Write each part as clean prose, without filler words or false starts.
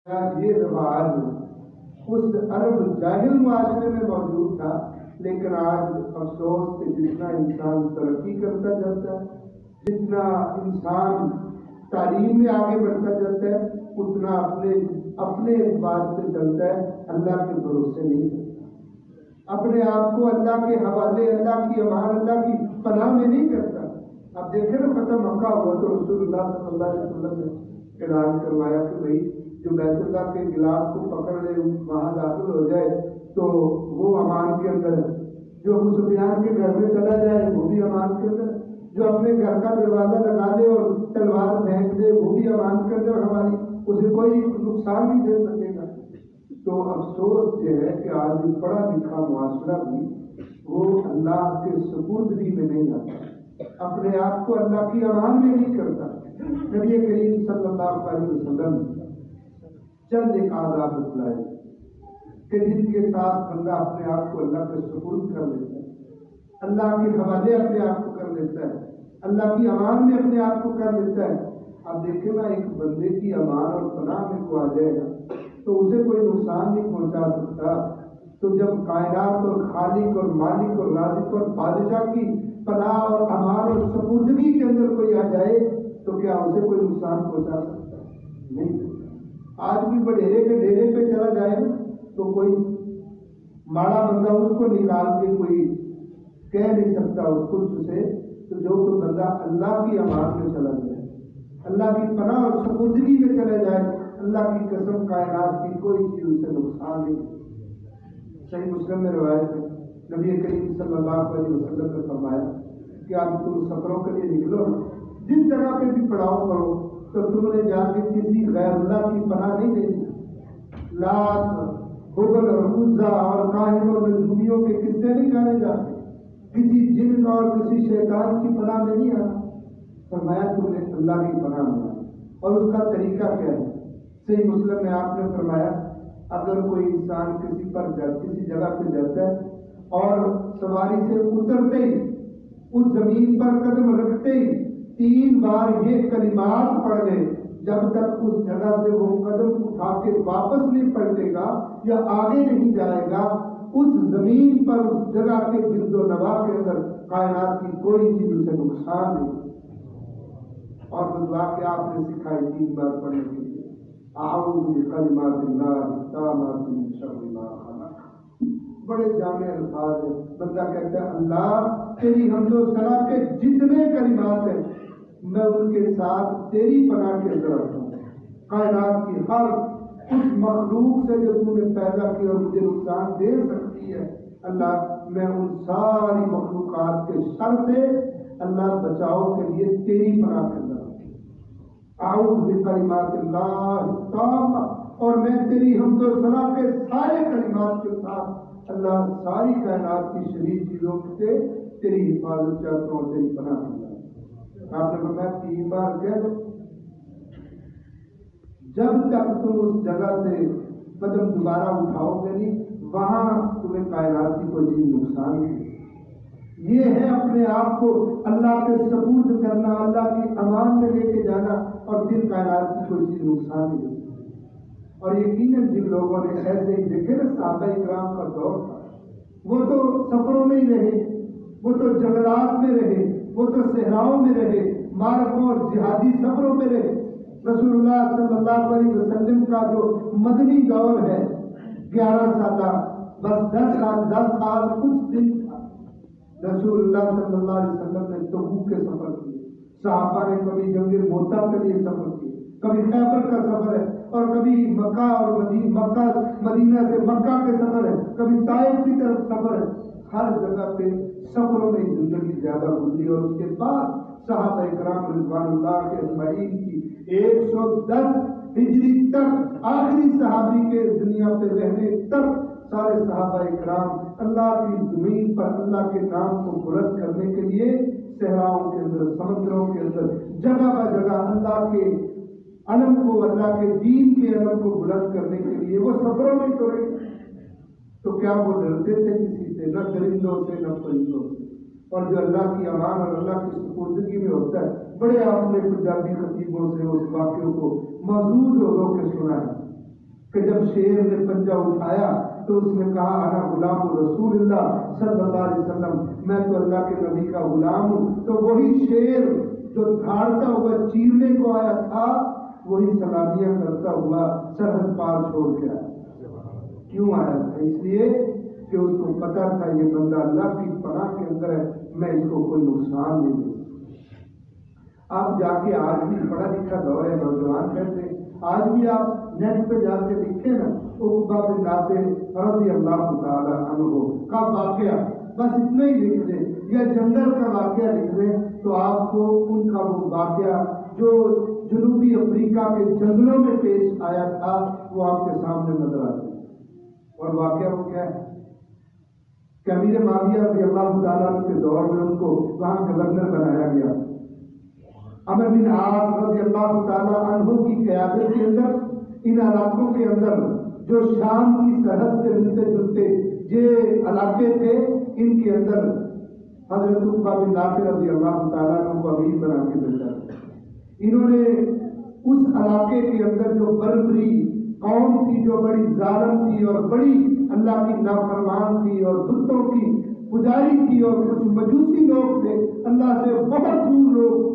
یہ رواج اس عرب جاہل معاشرے میں موجود تھا، لیکن آج افسوس کہ جتنا انسان ترقی کرتا جاتا ہے، جتنا انسان تعلیم میں آگے بڑھتا جاتا ہے، اتنا اپنے اعتبار سے چلتا ہے، اللہ کے بھروسے نہیں کرتا، اپنے آپ کو اللہ کے حوالے، اللہ کی امان، اللہ کی پناہ میں نہیں کرتا۔ اب دیکھیں نا، فتح مکہ ہوا تو رسول اللہ صلی اللہ علیہ وسلم نے اعلان کروایا کہ بھائی جو بیت اللہ کے گلاف کو پکڑ لے وہاں داخل ہو جائے تو وہ امان کے اندر ہے، جو ابو سفیان کے گھر میں چلا جائے وہ بھی امان کے اندر ہے، جو اپنے گھر کا دروازہ لگا دے اور تلوار پھینک دے وہ بھی امان کے اندر، ہماری اسے کوئی نقصان نہیں دے سکے گا۔ تو افسوس یہ ہے کہ آج پڑھا لکھا معاشرہ بھی وہ اللہ کے سپردگی میں نہیں آتا، اپنے آپ کو اللہ کی امان میں نہیں کرتا۔ نبی کریم صلی اللہ علیہ وسلم چند ایک آداب بتلائے کہ جن کے ساتھ بندہ اپنے آپ کو اللہ کے سپرد کر لیتا ہے، اللہ کے حوالے اپنے آپ کو کر لیتا ہے، اللہ کی امان میں اپنے آپ کو کر لیتا ہے۔ اب دیکھیں نا، ایک بندے کی امان اور پناہ میں کو آ جائے گا تو اسے کوئی نقصان نہیں پہنچا سکتا۔ تو جب کائنات اور خالق اور مالک اور رازق اور بادشاہ کی پناہ اور امان اور سپردگی کے اندر کوئی آ جائے تو کیا اسے کوئی نقصان پہنچا سکتا ہے؟ نہیں۔ آج بھی بڈیرے کے ڈیرے پہ چلا جائے تو کوئی ماڑا بندہ اس کو نکال کے کوئی کہہ نہیں سکتا اس کو سے، تو جو کوئی بندہ اللہ کی امان میں چلا جائے، اللہ کی پناہ اور سپردگی میں چلا جائے، اللہ کی قسم کائنات کی کوئی چیز اسے نقصان نہیں۔ صحیح مسلم میں روایت ہے، نبی کریم صلی اللہ علیہ وسلم نے فرمایا کہ اب تم سفروں کے لیے نکلو، جس جگہ پہ بھی پڑاؤ کرو تو تم نے جا کے کسی غیر اللہ کی پناہ نہیں دینی، لات، حبل اور عزا اور کاہن اور نجومیوں کے قصے نہیں جانے جاتے، کسی جن اور کسی شیطان کی پناہ میں نہیں آنا۔ فرمایا تم نے اللہ کی پناہ میں آنا، اور اس کا طریقہ کیا ہے؟ صحیح مسلم میں آپ نے فرمایا اگر کوئی انسان کسی جگہ پہ جاتا ہے اور سواری سے اترتے ہی اس زمین پر قدم رکھتے ہی 3 بار یہ کلمات پڑھ لے، جب تک اس جگہ سے وہ قدم اٹھا کے واپس نہیں پلٹے گا یا آگے نہیں جائے گا، اس زمین پر اس جگہ کے گرد و نواح کے اندر کائنات کی کوئی چیز اسے نقصان نہیں۔ اور وہ دعا کہ آپ نے سکھائی 3 بار پڑھنے کے لیے، اعوذ بکلمات اللہ التامات من شر ما خلق۔ بڑے جامع الفاظ ہیں، بندہ کہتا ہے اللہ تیری حمد و ثنا کے جتنے کلمات ہیں میں ان کے ساتھ تیری پناہ کے اندر رہتا ہوں، کائنات کی ہر اس مخلوق سے جو تو نے پیدا کی اور مجھے نقصان دے سکتی ہے، اللہ میں ان ساری مخلوقات کے شر سے اللہ بچاؤ کے لیے تیری پناہ کے اندر اعوذ بکلمات اللہ التامہ، اور میں تیری حمد و ثنا کے سارے کلمات کے ساتھ اللہ ساری کائنات کی شریر چیزوں سے تیری حفاظت چاہتا ہوں، تیری پناہ کرتا ہوں۔ آپ نے فرمایا 3 بار کہہ دو، جب تک تم اس جگہ سے قدم دوبارہ اٹھاؤ گے نہیں، وہاں تمہیں کائنات کی کوئی چیز نقصان نہیں۔ یہ ہے اپنے آپ کو اللہ کے سپرد کرنا، اللہ کی امان میں لے کے جانا، اور پھر کائنات کی کوئی چیز نقصان نہیں ہوتی۔ اور یقیناً جن لوگوں نے ایسے ہی دیکھے نا، صحابہ کرام کا دور تھا، وہ تو سفروں میں ہی رہے، وہ تو جنگلات میں رہے، وہ تو صحراؤں میں رہے، معرکوں اور جہادی سفروں میں رہے۔ رسول اللہ صلی اللہ علیہ وسلم کا جو مدنی دور ہے 11 سالہ، بس 10 سال کچھ دن تھا۔ رسول اللہ صلی اللہ علیہ وسلم نے تبوک کے سفر کیے، صحابہ نے کبھی جنگ موتا کے لیے سفر کیے، کبھی خیبر کا سفر ہے، اور کبھی مکہ اور مدینہ سے مکہ کے سفر ہے، کبھی طائف کی طرف سفر ہے۔ ہر جگہ پہ سفروں میں زندگی زیادہ گزری، اور اس کے بعد صحابہ کرام رضوان اللہ کے اجمعین کی 110 ہجری تک، آخری صحابی کے دنیا پہ رہنے تک، سارے صحابہ کرام اللہ کی زمین پر اللہ کے نام کو بلند کرنے کے لیے صحراؤں کے اندر، سمندروں کے اندر، جگہ بہ جگہ اللہ کے علم کو، اللہ کے دین کے علم کو بلند کرنے کے لیے وہ سفروں میں تو رہے۔ تو کیا وہ ڈرتے تھے کسی سے؟ نہ درندوں سے نہ پرندوں سے۔ اور جو اللہ کی امان اور اللہ کی سپردگی میں ہوتا ہے، بڑے آپ نے پنجابی خطیبوں سے اس واقعوں کو محدود ہو کے سنا ہے کہ جب شیر نے پنجہ اٹھایا تو اس نے کہا انا غلام رسول اللہ صلی اللہ علیہ وسلم، میں تو اللہ کے نبی کا غلام ہوں. تو وہی شیر جو دھاڑتا ہوا چیرنے کو آیا تھا وہی سلامیاں کرتا ہوا سرحد پار چھوڑ کے آیا. کیوں آیا تھا؟ اس لیے کہ اس کو پتا تھا یہ بندہ اللہ کی پناہ کے اندر ہے، میں اس کو کوئی نقصان نہیں دوں. آپ جا کے آج بھی پڑھا لکھا دور ہے، نوجوان کہتے ہیں، آج بھی آپ نیٹ پہ جا کے لکھیں نا عقبہ بن نافع رضی اللہ تعالی عنہ کا واقعہ، بس اتنا ہی لکھ دیں یا جنگل کا واقعہ لکھ دیں تو آپ کو ان کا وہ واقعہ جو جنوبی افریقہ کے جنگلوں میں پیش آیا تھا وہ آپ کے سامنے نظر آتا ہے. اور واقعہ وہ کیا ہے کہ امیر معاویہ رضی اللہ تعالیٰ عنہ کے دور میں ان کو وہاں گورنر بنایا گیا. عمرو بن عاص رضی اللہ تعالیٰ عنہ کی قیادت کے اندر ان علاقوں کے اندر جو شام کی سرحد سے ملتے جلتے یہ علاقے تھے، ان کے اندر حضرت عقبہ بن نافع رضی اللہ تعالیٰ عنہ کو امیر بنا کے بھیجا. انہوں نے اس علاقے کے اندر جو بربری قوم تھی، جو بڑی ظالم تھی اور بڑی اللہ کی نافرمان تھی اور بتوں کی پجاری تھی اور کچھ مجوسی لوگ تھے، اللہ سے بہت دور لوگ،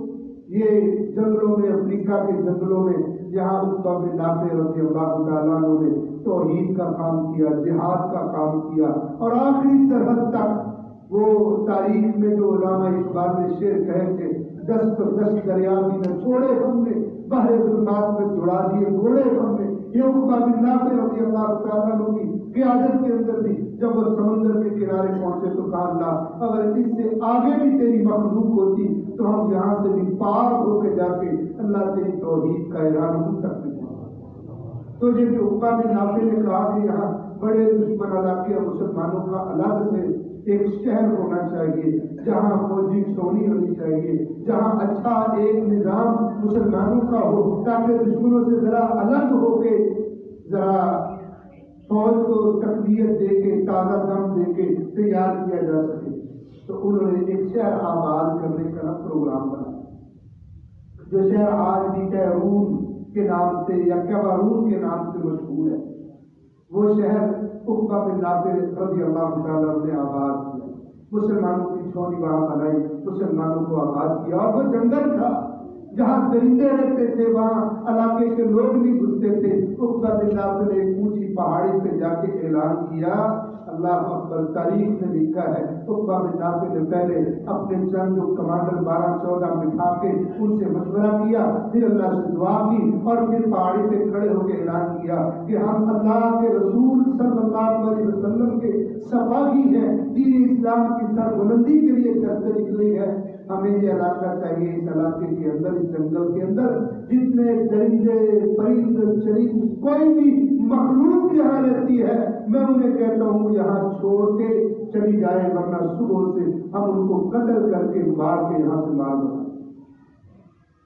یہ جنگلوں میں، افریقہ کے جنگلوں میں جہاں عقبہ بن نافع رضی اللہ تعالیٰ عنہ نے توحید کا کام کیا، جہاد کا کام کیا اور آخری سرحد تک وہ تاریخ میں جو علامہ اقبال نے شعر کہے تھے، دست دریا بھی نہ چھوڑے ہم نے، بحر ظلمات میں دوڑا دیے گھوڑے ہم نے. یہ عقبہ بن نافع رضی اللہ تعالیٰ عنہ کی قیادت کے اندر بھی جب وہ سمندر کے کنارے پہنچے تو کہا اللہ اگر اس سے آگے بھی تیری مخلوق ہوتی تو ہم یہاں سے بھی پار ہو کے جا کے اللہ تیری توحید کا اعلان ہم تک بھی. تو یہ جو عقبہ بن نافع نے کہا کہ یہاں بڑے دشمن علاقے مسلمانوں کا الگ سے ایک شہر ہونا چاہیے جہاں فوجی سونی ہونی چاہیے، جہاں اچھا ایک نظام مسلمانوں کا ہو تاکہ دشمنوں سے ذرا الگ ہو کے ذرا فوج کو تقویت دے کے تازہ دم دے کے تیار کیا جا سکے. تو انہوں نے ایک شہر آباد کرنے کا پروگرام بنایا، جو شہر آج بھی کیرون کے نام سے یا کیبارون کے نام سے مشہور ہے. وہ شہر عقبہ بن نافع رضی اللہ تعالیٰ نے آباد کیا، مسلمانوں کی چھوڑی وہاں بنائی، مسلمانوں کو آباد کیا. اور وہ جنگل تھا جہاں درندے رہتے تھے، وہاں علاقے کے لوگ بھی گھستے تھے. عقبہ بن نافع نے ایک اونچی پہاڑی پہ جا کے اعلان کیا، اللہ اکبر، تاریخ میں لکھا ہے عقبہ بن نافع نے پہلے اپنے چند جو کمانڈر 12-14 بٹھا کے ان سے مشورہ کیا، پھر اللہ سے دعا کی اور پھر پہاڑی پہ کھڑے ہو کے اعلان کیا کہ ہم اللہ کے رسول صلی اللہ علیہ وسلم کے سپاہی ہیں، دین اسلام کی سربلندی کے لیے چلتے نکلے ہیں. ہمیں یہ علاقہ چاہیے، اس علاقے کے اندر، اس جنگل کے اندر جتنے درندے پرند چرند کوئی بھی مخلوق یہاں رہتی ہے میں انہیں کہتا ہوں یہاں چھوڑ کے چلی جائے، ورنہ صبح سے ہم ان کو قتل کر کے مار کے یہاں سے مار دیں.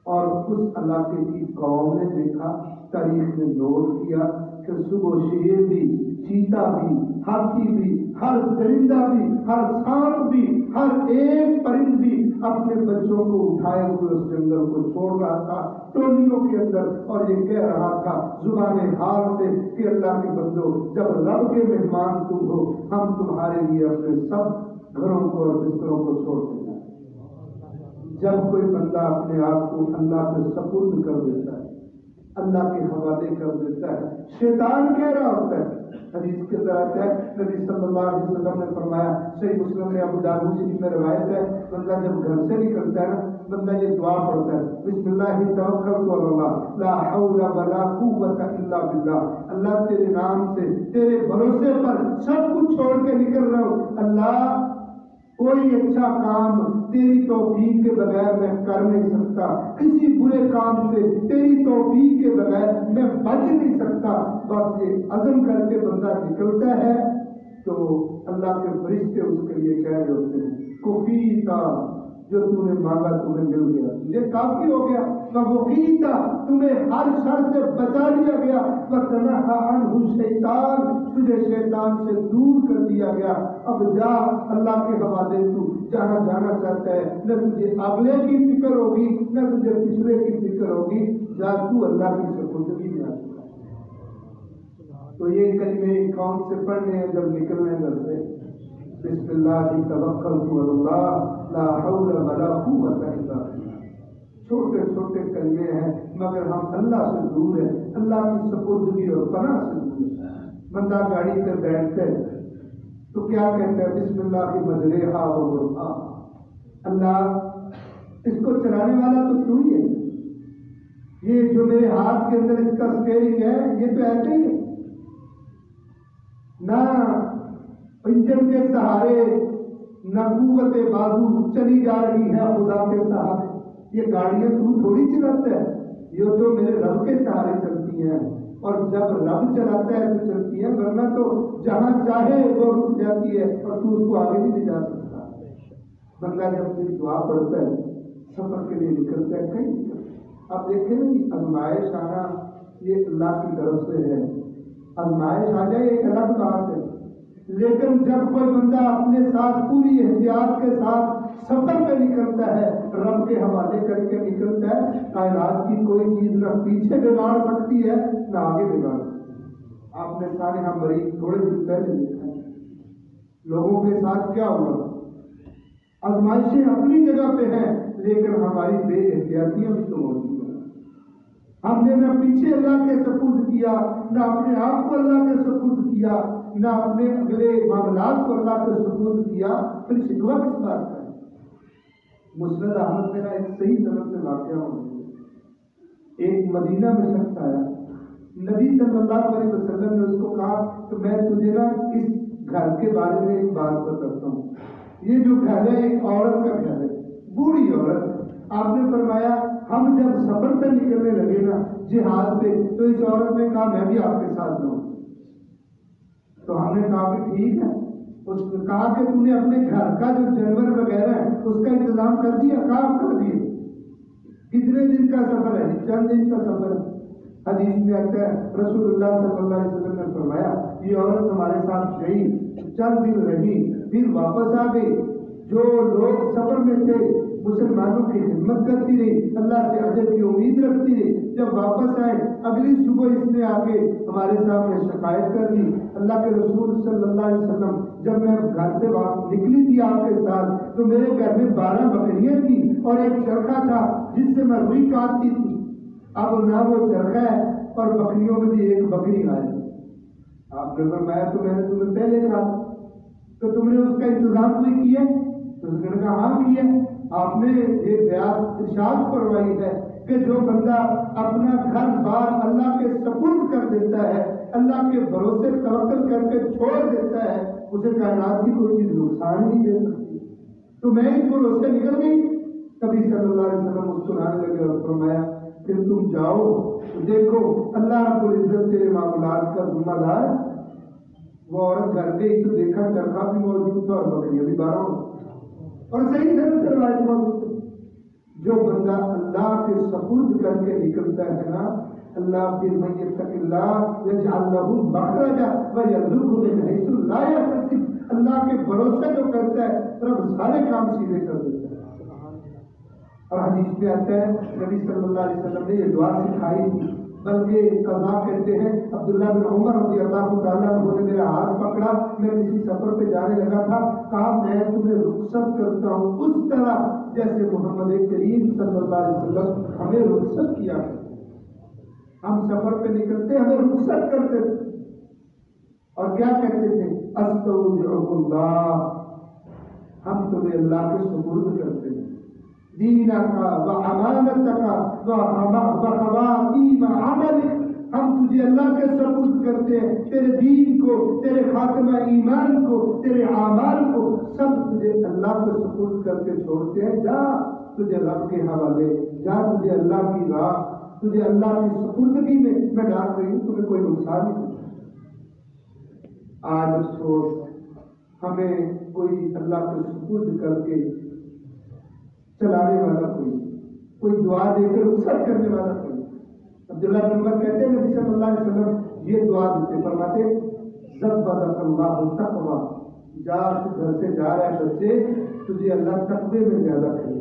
اور اس علاقے کی قوم نے دیکھا، تاریخ نے نوٹ کیا کہ صبح شیر بھی، چیتا بھی، ہاتھی بھی، ہر درندہ بھی، ہر سانپ بھی، ہر ایک پرند بھی اپنے بچوں کو اٹھائے ہوئے اس جنگل کو چھوڑ رہا تھا ٹولیوں کے اندر، اور یہ کہہ رہا تھا زبان حال سے کہ اللہ کے بندو، جب رب کے مہمان تم ہو، ہم تمہارے لیے اپنے سب گھروں کو اور بستروں کو چھوڑ دیتے ہیں. جب کوئی بندہ اپنے آپ کو اللہ کے سپرد کر دیتا ہے، اللہ کے حوالے کر دیتا ہے، شیطان کہہ رہا ہوتا ہے. حدیث کے اندر آتا ہے نبی صلی اللہ علیہ وسلم نے فرمایا، صحیح مسلم میں ابو داؤد شریف میں روایت ہے، بندہ جب گھر سے نکلتا ہے نا، بندہ یہ دعا پڑھتا ہے، بسم اللہ توکلت علی اللہ لا حول ولا قوت الا باللہ. اللہ تیرے نام سے، تیرے بھروسے پر سب کچھ چھوڑ کے نکل رہا ہوں. اللہ کوئی اچھا کام تیری توفیق کے بغیر میں کر نہیں سکتا، کسی برے کام سے تیری توفیق کے بغیر میں بچ نہیں سکتا. بس یہ عزم کر کے بندہ نکلتا ہے تو اللہ کے فرشتے اس کے لیے کہہ رہے ہوتے ہیں کفیتا، جو تم نے مانگا تمہیں مل گیا، یہ کافی ہو گیا. وقیتا، تمہیں ہر شر سے بچا لیا گیا. وتنہا عنہ شیطان، تجھے شیطان سے دور کر دیا گیا. اب جا اللہ کے حوالے، تو جہاں جانا چاہتا ہے، نہ تجھے اگلے کی فکر ہوگی نہ تجھے پچھلے کی فکر ہوگی. جا تو اللہ کی سپردگی میں آ چکا. تو یہ کلمے کون سے پڑھنے ہیں جب نکلنے گھر سے؟ بسم اللہ توکلت علی اللہ لا حول ولا قوت الا باللہ. چھوٹے چھوٹے کلمے ہیں مگر ہم اللہ سے دور ہیں، اللہ کی سپردگی اور پناہ سے دور ہیں. بندہ گاڑی پہ بیٹھتے تو کیا کہتے ہیں؟ بسم اللہ کی مجریہا و مرساہا. اللہ اس کو چلانے والا تو تو ہی ہے. یہ جو میرے ہاتھ کے اندر اس کا اسٹیئرنگ ہے یہ تو ایسے ہی ہے، نہ انجن کے سہارے نہ قوت بازو چلی جا رہی ہے خدا کے سہارے. یہ گاڑیاں تو تھوڑی چلاتا ہے، یہ تو میرے رب کے سہارے چلتی ہیں، اور جب رب چلاتا ہے تو چلتی ہے، ورنہ تو جہاں چاہے وہ رک جاتی ہے اور تو اس کو آگے نہیں لے جا سکتا. بندہ جب تیری دعا پڑھتا ہے سفر کے لیے نکلتا ہے کہیں نکلتا ہے. اب دیکھیں نا آزمائش آنا یہ اللہ کی طرف سے ہے. آزمائش آ جائے ایک الگ بات ہے، لیکن جب کوئی بندہ اپنے ساتھ پوری احتیاط کے ساتھ سفر پہ نکلتا ہے، رب کے حوالے کر کے نکلتا ہے، کائنات کی کوئی چیز نہ پیچھے بگاڑ سکتی ہے نہ آگے بگاڑ سکتی ہے. آپ نے سارے ہم مریض تھوڑے دن پہلے دیکھا ہے لوگوں کے ساتھ کیا ہوا. آزمائشیں اپنی جگہ پہ ہیں لیکن ہماری بے احتیاطیاں بھی تو موجود ہیں. ہم نے نہ پیچھے اللہ کے سپرد کیا، نہ اپنے آپ کو اللہ کے سپرد کیا، نہ اپنے اگلے معاملات کو اللہ کے سپرد کیا. پھر شکوہ کس بات کا ہے؟ مسند احمد میرا ایک صحیح طرح سے واقعہ ہو. ایک مدینہ میں شخص آیا، نبی صلی اللہ علیہ وسلم نے اس کو کہا کہ میں تجھے نا اس گھر کے بارے میں ایک بات بتاتا ہوں. یہ جو گھر ہے ایک عورت کا گھر ہے، بوڑھی عورت. آپ نے فرمایا ہم جب سفر پہ نکلنے لگے نا جہاد پہ تو اس عورت نے کہا میں بھی آپ کے ساتھ جاؤں. تو ہم نے کہا کہ ٹھیک ہے. اس نے کہا کہ تم نے اپنے گھر کا جو جانور وغیرہ ہے اس کا انتظام کر دیا؟ کہا کر دیے. کتنے دن کا سفر ہے؟ چند دن کا سفر ہے. حدیث میں آتا ہے رسول اللہ صلی اللہ علیہ وسلم نے فرمایا یہ عورت ہمارے ساتھ گئی، چند دن رہی، پھر واپس آ گئی. جو لوگ سفر میں تھے مسلمانوں کی خدمت کرتی رہی، اللہ سے اجر کی امید رکھتی رہی. جب واپس آئے اگلی صبح اس نے آ کے ہمارے سامنے شکایت کر دی. اللہ کے رسول صلی اللہ علیہ وسلم جب میں گھر سے نکلی تھی آپ کے ساتھ تو میرے گھر میں 12 بکریاں تھیں اور ایک چرخا تھا جس سے میں روئی کاٹتی تھی. اب نہ وہ چرخا ہے اور بکریوں میں بھی ایک بکری آئی. آپ نے فرمایا تو میں نے تمہیں پہلے کہا تو تم نے اس کا انتظام کوئی کیا؟ تو اس نے کہا ہاں کیا. آپ نے یہ بیان ارشاد فرمائی ہے کہ جو بندہ اپنا گھر بار اللہ کے سپرد کر دیتا ہے، اللہ کے بھروسے توکل کر کے چھوڑ دیتا ہے، اسے کائنات کی کوئی چیز نقصان نہیں دے سکتی. تو میں اس بھروسے نکل گئی. کبھی صلی اللہ علیہ وسلم مسکرانے لگے اور فرمایا پھر تم جاؤ دیکھو اللہ رب العزت تیرے معاملات کا ذمہ دار. وہ عورت گھر گئی تو دیکھا چرخا بھی موجود تھا اور بکریاں بھی 12 اور صحیح طرح سے روایت موجود ہے. جو بندہ اللہ کے سپرد کر کے نکلتا ہے نا، اللہ پھر من یتق اللہ یجعل له مخرجا ویرزقه من حیث لا یحتسب. اللہ کے بھروسے جو کرتا ہے رب سارے کام سیدھے کر دیتا ہے. اور حدیث میں آتا ہے نبی صلی اللہ علیہ وسلم نے یہ دعا سکھائی تھی، بلکہ قضا کہتے ہیں عبداللہ بن عمر رضی اللہ تعالیٰ عنہ نے میرا ہاتھ پکڑا، میں کسی سفر پہ جانے لگا تھا، کہا میں تمہیں رخصت کرتا ہوں اس طرح جیسے محمد کریم صلی اللہ علیہ وسلم ہمیں رخصت کیا. ہم سفر پہ نکلتے ہمیں رخصت کرتے تھے اور کیا کہتے تھے؟ استودعک اللہ، ہم تمہیں اللہ کے سپرد کرتے ہیں. دینک و امانتک و خواتیم عملک، ہم تجھے اللہ کے سپرد کرتے ہیں، تیرے دین کو، تیرے خاتمہ ایمان کو، تیرے اعمال کو سب تجھے اللہ کے سپرد کر کے چھوڑتے ہیں. جا تجھے رب کے حوالے، جا تجھے اللہ کی راہ، تجھے اللہ کی سپردگی میں ڈال رہی ہوں، تمہیں کوئی نقصان نہیں. آج افسوس ہمیں کوئی اللہ کے سپرد کر کے چلانے والا کوئی دعا دے کر رخصت کرنے والا کوئی. عبداللہ بن عمر کہتے ہیں نبی صلی اللہ علیہ وسلم یہ دعا دیتے، فرماتے زبدک اللہ تقوی، جا گھر سے جا رہا ہے بچے تجھے اللہ تقوی میں زیادہ کرے.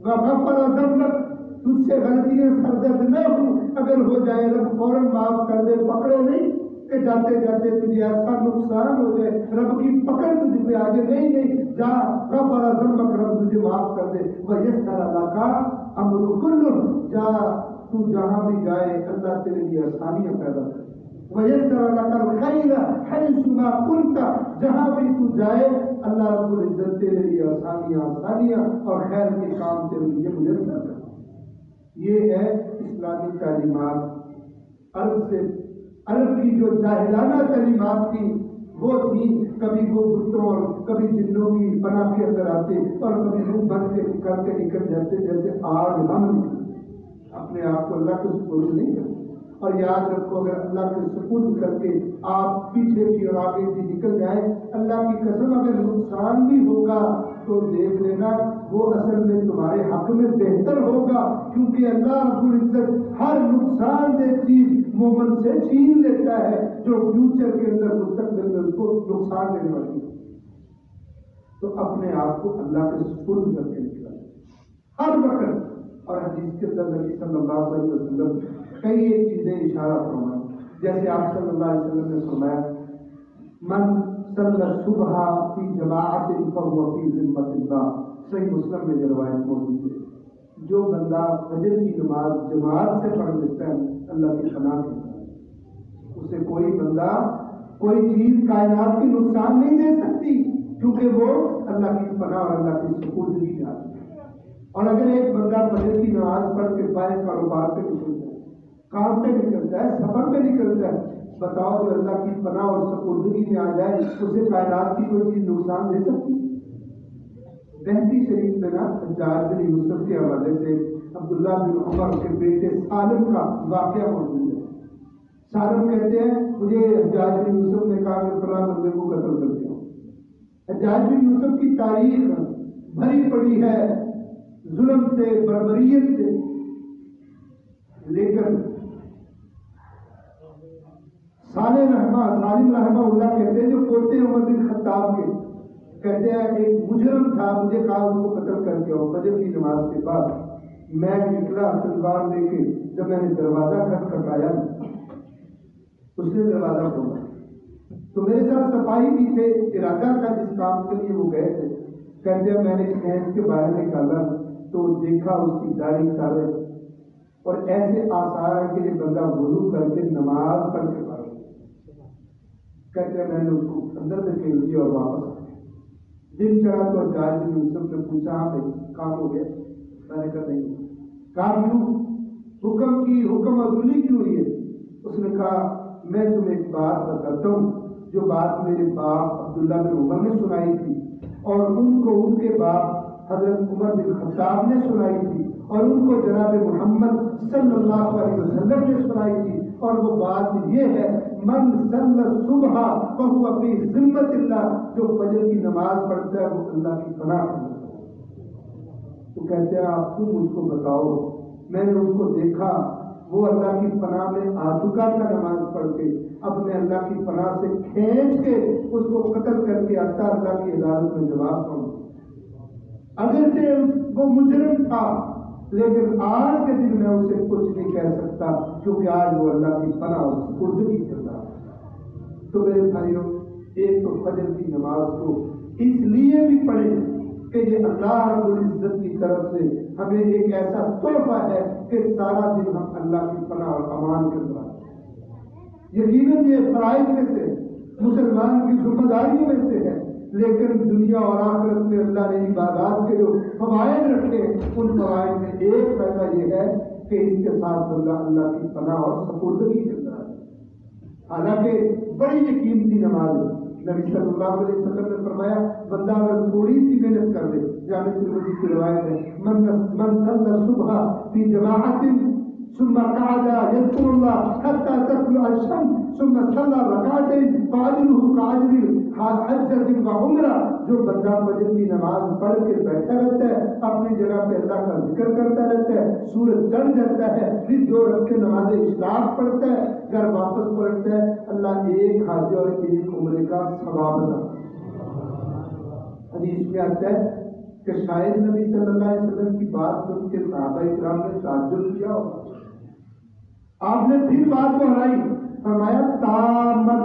وغفر ذنبک، تجھ سے غلطیاں سرزد نہ ہوں، اگر ہو جائے رب فوراً معاف کر دے، پکڑے نہیں کہ جاتے جاتے تجھے ایسا نقصان ہو جائے، رب کی پکڑ تجھ پہ آ جائے، نہیں نہیں جا رب والا ذنبک، رب تجھے معاف کر دے، وَيَسَّرَ لَكَ أَمْرُ كُلُّ، جا تو جہاں بھی جائے اللہ تیرے لیے آسانیاں پیدا کر، وَيَسَّرَ لَكَ الْخَيْرَ حَيْثُ مَا كُنْتَ، جہاں بھی تو جائے اللہ رب العزت تیرے لیے آسانیاں اور خیر کے کام تیرے لیے میسر کر۔ یہ ہے اسلامی تعلیمات۔ عرب کی جو جاہلانہ تعلیمات تھی وہ تھی، کبھی وہ بتوں اور کبھی جنوں کی پناہ کے اندر آتے اور کبھی منہ بند کر کے نکل جاتے، جیسے آگ ہم اپنے آپ کو اللہ کے سپرد نہیں کرتے۔ اور یاد رکھو اگر اللہ کے سپرد کر کے آپ پیچھے بھی اور آگے بھی نکل جائیں، اللہ کی قسم اگر نقصان بھی ہوگا تو دیکھ لینا وہ اصل میں تمہارے حق میں بہتر ہوگا، کیونکہ اللہ رب العزت ہر نقصان دہ چیز مومن سے چھین لیتا ہے جو فیوچر کے اندر مستقبل میں اس کو نقصان دینے والی ہے۔ تو اپنے آپ کو اللہ کے سپرد کر کے نکلا ہر وقت۔ اور حدیث کے اندر نبی صلی اللہ علیہ وسلم کئی ایک چیزیں اشارہ فرمائیں، جیسے آپ صلی اللہ علیہ وسلم نے فرمایا من صلی الصبح فی جماعت فہو فی ذمۃ اللہ، صحیح مسلم میں یہ روایت موجود ہے۔ جو بندہ فجر کی نماز جماعت سے پڑھ لیتا ہے اللہ کی پناہ کرتا ہے، اسے کوئی بندہ کوئی چیز کائنات کی نقصان نہیں دے سکتی، کیونکہ وہ اللہ کی پناہ اور اللہ کی سپردگی میں آتی ہے۔ اور اگر ایک بندہ فجر کی نماز پڑھ کے باہر کاروبار پہ نکلتا ہے، کام پہ نکلتا ہے، سفر پہ نکلتا ہے، بتاؤ جو اللہ کی پناہ اور سپردگی میں آ جائے اسے کائنات کی کوئی چیز نقصان دے سکتی؟ بہتی شریف میں نا حجاج بن یوسف کے حوالے سے عبداللہ بن عمر کے بیٹے سالم کا واقعہ موجود ہے۔ سالم کہتے ہیں مجھے حجاج بن یوسف نے کہا کہ فلاں بندے کو قتل کر دیا۔ حجاج بن یوسف کی تاریخ بھری پڑی ہے ظلم سے، بربریت سے، لیکن سالم رحمہ اللہ کہتے ہیں جو پوتے عمر بن خطاب کے، کہتے ہیں ایک مجرم تھا، مجھے کہا اس کو قتل کر کے آؤ فجر کی نماز کے بعد۔ میں نکلا تلوار لے کے، جب میں نے دروازہ کھٹکھٹایا اس نے دروازہ کھولا تو میرے ساتھ سپاہی بھی تھے، ارادہ تھا جس کام کے لیے وہ گئے تھے۔ کہتے ہیں میں نے کھینچ کے باہر نکالا تو دیکھا اس کی داڑھی تارے اور ایسے آثار ہے کہ یہ بندہ وضو کر کے نماز پڑھ کے پڑھ۔ کہتے ہیں میں نے اس کو اندر دھکیل دیا اور واپس دن چڑھا تو حجاج بن یوسف نے پوچھا ہاں بھائی کام ہو گیا؟ میں نے کہا نہیں۔ کہا کیوں؟ حکم عدولی کیوں ہوئی ہے؟ اس نے کہا میں تمہیں ایک بات بتاتا ہوں جو بات میرے باپ عبداللہ بن عمر نے سنائی تھی اور ان کو ان کے باپ حضرت عمر بن خطاب نے سنائی تھی اور ان کو جناب محمد صلی اللہ علیہ وسلم نے سنائی تھی، اور وہ بات یہ ہے من صلی الصبح فہو فی ذمۃ اللہ، جو فجر کی نماز پڑھتا ہے وہ اللہ کی پناہ کرتا ہے۔ تو کہتے ہیں آپ تم مجھ کو بتاؤ، میں نے اس کو دیکھا وہ اللہ کی پناہ میں آ چکا تھا نماز پڑھ کے، اب میں اللہ کی پناہ سے کھینچ کے اس کو قتل کر کے آتا اللہ کی عدالت میں جواب دوں۔ اگرچہ وہ مجرم تھا لیکن آج کے دن میں اسے کچھ نہیں کہہ سکتا، کیونکہ آج وہ اللہ کی پناہ اور سپردگی کر رہا ہے۔ تو میرے بھائیوں، ایک تو فجر کی نماز کو اس لیے بھی پڑھیں کہ یہ اللہ رب العزت کی طرف سے ہمیں ایک ایسا تحفہ ہے کہ سارا دن ہم اللہ کی پناہ اور امان کے اندر ہیں۔ یقیناً یہ فرائض میں سے، مسلمان کی ذمہ داریوں میں سے ہے، لیکن دنیا اور آخرت میں اللہ نے عبادات کے جو فوائد رکھے ان فوائد میں ایک فائدہ یہ ہے کہ اس کے ساتھ اللہ کی پناہ اور سپردگی کے اندر ہے۔ حالانکہ بڑی یہ قیمتی نماز ہے۔ نبی صلی اللہ علیہ وسلم نے فرمایا بندہ اگر تھوڑی سی محنت کر لے، جامع ترمذی کی روایت ہے من صلی الصبح فی جماعت ثم قعد يذكر الله حتى تطلع الشمس ثم صلى ركعتين فاجره كاجر حجۃ وعمرہ، جو بندہ فجر کی نماز پڑھ کے بیٹھا رہتا ہے اپنی جگہ پہ اللہ کا ذکر کرتا رہتا ہے، سورج چڑھ جاتا ہے، پھر دو رکعت نماز اشراق پڑھتا ہے، گھر واپس پلٹتا ہے، اللہ ایک حج اور ایک عمرے کا ثواب دیتا ہے۔ حدیث میں آتا ہے کہ شاید نبی صلی اللہ علیہ وسلم کی بات سن کے صحابہ کرام نے تعجب کیا ہوگا۔ آپ نے پھر بات کو ہرائی، فرمایا تامت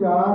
4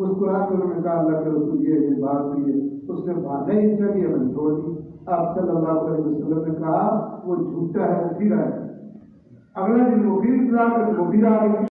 مسکرا کے انہوں نے کہا اللہ کے رسول یہ بات ہوئی ہے. اس نے بھاگا ہی اتنا کہ ہمیں چھوڑ دی. آپ صلی اللہ علیہ وسلم نے کہا وہ جھوٹا ہے، وہ پھر آئے. اگلا دن وہ پھر انتظار کرتے، وہ پھر آ گئی.